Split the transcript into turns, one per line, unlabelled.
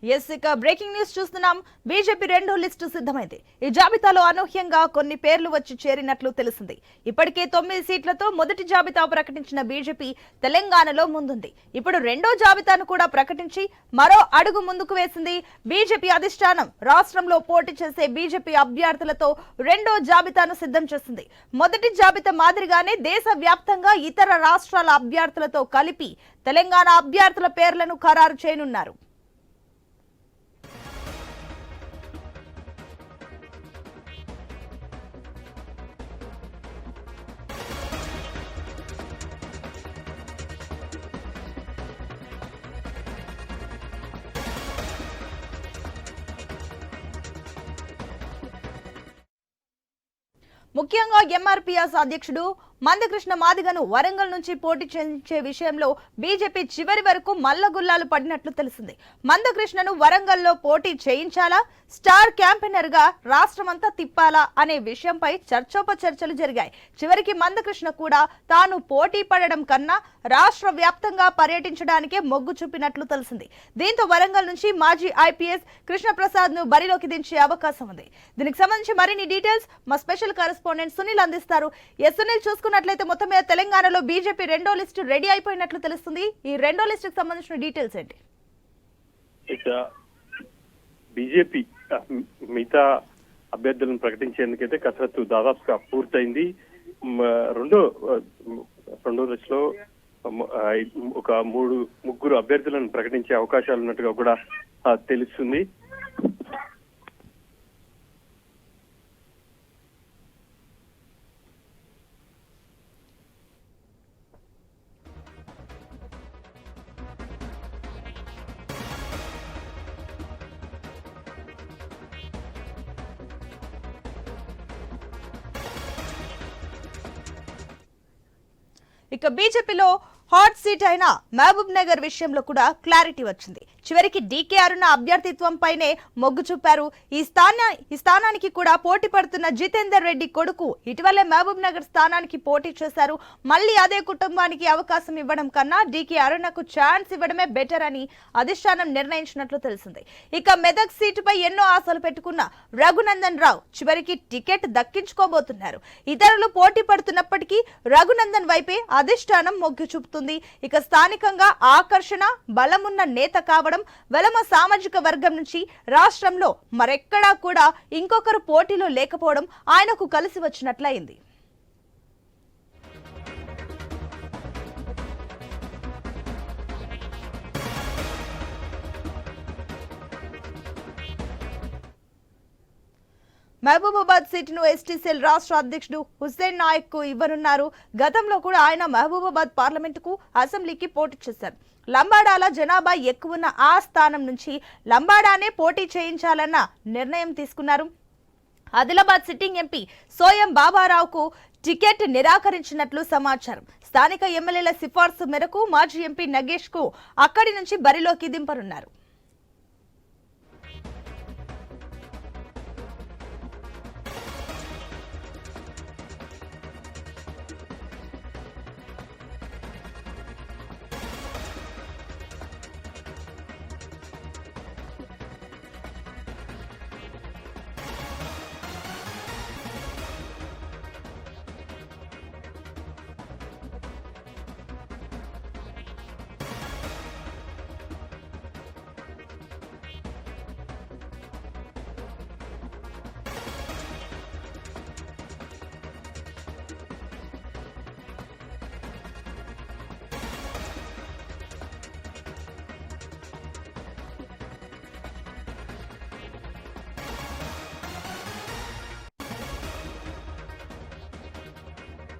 ఇక breaking news చూస్తున్నాం. BJP రెండో లిస్టు సిద్ధమైంది. ఈ జాబితాలో అనూహ్యంగా కొన్ని పేర్లు వచ్చి చేరినట్లు తెలిసింది. ఇప్పటికే 9 సీట్లతో మొదటి జాబితా ప్రకటించిన బీజేపీ తెలంగాణలో ముందుంది. ఇప్పుడు రెండో జాబితాను కూడా ప్రకటించి మరో అడుగు ముందుకు వేసింది. బీజేపీ అధిష్టానం రాష్ట్రంలో పోటీ చేసే బీజేపీ అభ్యర్థులతో రెండో జాబితాను సిద్ధం చేసింది. మొదటి జాబితా మాదిరిగానే దేశవ్యాప్తంగా ఇతర రాష్ట్రాల అభ్యర్థులతో కలిపి తెలంగాణ అభ్యర్థుల పేర్లను ఖరారు చేయనున్నారు. ముఖ్యంగా ఎంఆర్పీఎస్ అధ్యక్షుడు మందకృష్ణ మాదిగను వరంగల్ నుంచి పోటీ చేయించే విషయంలో బీజేపీ చివరి వరకు మల్లగుల్లాలు పడినట్లు తెలిసింది. మందకృష్ణను వరంగల్లో పోటీ చేయించాలా, స్టార్ క్యాంపెయినర్ గా రాష్ట్రమంతా తిప్పాలా అనే విషయంపై చర్చోపచర్చలు జరిగాయి. చివరికి మందకృష్ణ కూడా తాను పోటీ పడడం కన్నా రాష్ట్ర వ్యాప్తంగా పర్యటించడానికే మొగ్గు చూపినట్లు తెలిసింది. దీంతో వరంగల్ నుంచి మాజీ ఐపీఎస్ కృష్ణప్రసాద్ ను బరిలోకి దించే అవకాశం ఉంది. దీనికి సంబంధించి మరిన్ని డీటెయిల్స్ మా స్పెషల్ కరెస్పాండెంట్ సునీల్ అందిస్తారు. సునీల్, చూసుకున్నట్లయితే మొత్తం మీద తెలంగాణలో బీజేపీ రెండో లిస్టు రెడీ అయిపోయినట్లు తెలుస్తుంది. ఈ రెండో లిస్టుకు సంబంధించిన డీటెయిల్స్ ఏంటి?
బీజేపీ మిగతా అభ్యర్థులను ప్రకటించేందుకైతే కసరత్తు దాదాపుగా పూర్తయింది. రెండో దశలో ఒక ముగ్గురు అభ్యర్థులను ప్రకటించే అవకాశాలు ఉన్నట్టుగా కూడా తెలుస్తుంది.
ఇక బీజేపీలో హాట్ సీట్ అయిన మహబూబ్ నగర్ విషయంలో కూడా క్లారిటీ వచ్చింది. చివరికి డీకే అరుణ అభ్యర్థిత్వంపైనే మొగ్గు చూపారు. ఈ స్థానానికి కూడా పోటీ పడుతున్న జితేందర్ రెడ్డి కొడుకు ఇటీవలే మహబూబ్ నగర్ స్థానానికి పోటీ చేశారు. మళ్ళీ అదే కుటుంబానికి అవకాశం ఇవ్వడం కన్నా డీకే అరుణకు ఛాన్స్ ఇవ్వడమే బెటర్ అని అధిష్టానం నిర్ణయించినట్లు తెలిసింది. ఇక మెదక్ సీటుపై ఎన్నో ఆశలు పెట్టుకున్న రఘునందన్ రావు చివరికి టికెట్ దక్కించుకోబోతున్నారు. ఇతరులు పోటీ పడుతున్నప్పటికీ రఘునందన్ వైపే అధిష్టానం మొగ్గు చూపుతుంది. ఇక స్థానికంగా ఆకర్షణ బలమున్న నేత కావడం, వెలమ సామాజిక వర్గం నుంచి రాష్ట్రంలో మరెక్కడా కూడా ఇంకొకరు పోటీలో లేకపోవడం ఆయనకు కలిసి వచ్చినట్లయింది. మహబూబాబాద్ సీటును ఎస్టీసీఎల్ రాష్ట్ర అధ్యక్షుడు హుస్సేన్ నాయక్ కు ఇవ్వనున్నారు. గతంలో కూడా ఆయన మహబూబాబాద్ పార్లమెంటుకు, అసెంబ్లీకి పోటీ చేశారు. లంబాడాల జనాభా ఎక్కువన్న ఆ స్థానం నుంచి లంబాడానే పోటీ చేయించాలన్న నిర్ణయం తీసుకున్నారు. ఆదిలాబాద్ సిట్టింగ్ ఎంపీ సోయం బాబారావుకు టికెట్ నిరాకరించినట్లు సమాచారం. స్థానిక ఎమ్మెల్యేల సిఫార్సు మేరకు మాజీ ఎంపీ నగేష్ కు అక్కడి నుంచి బరిలోకి దింపనున్నారు.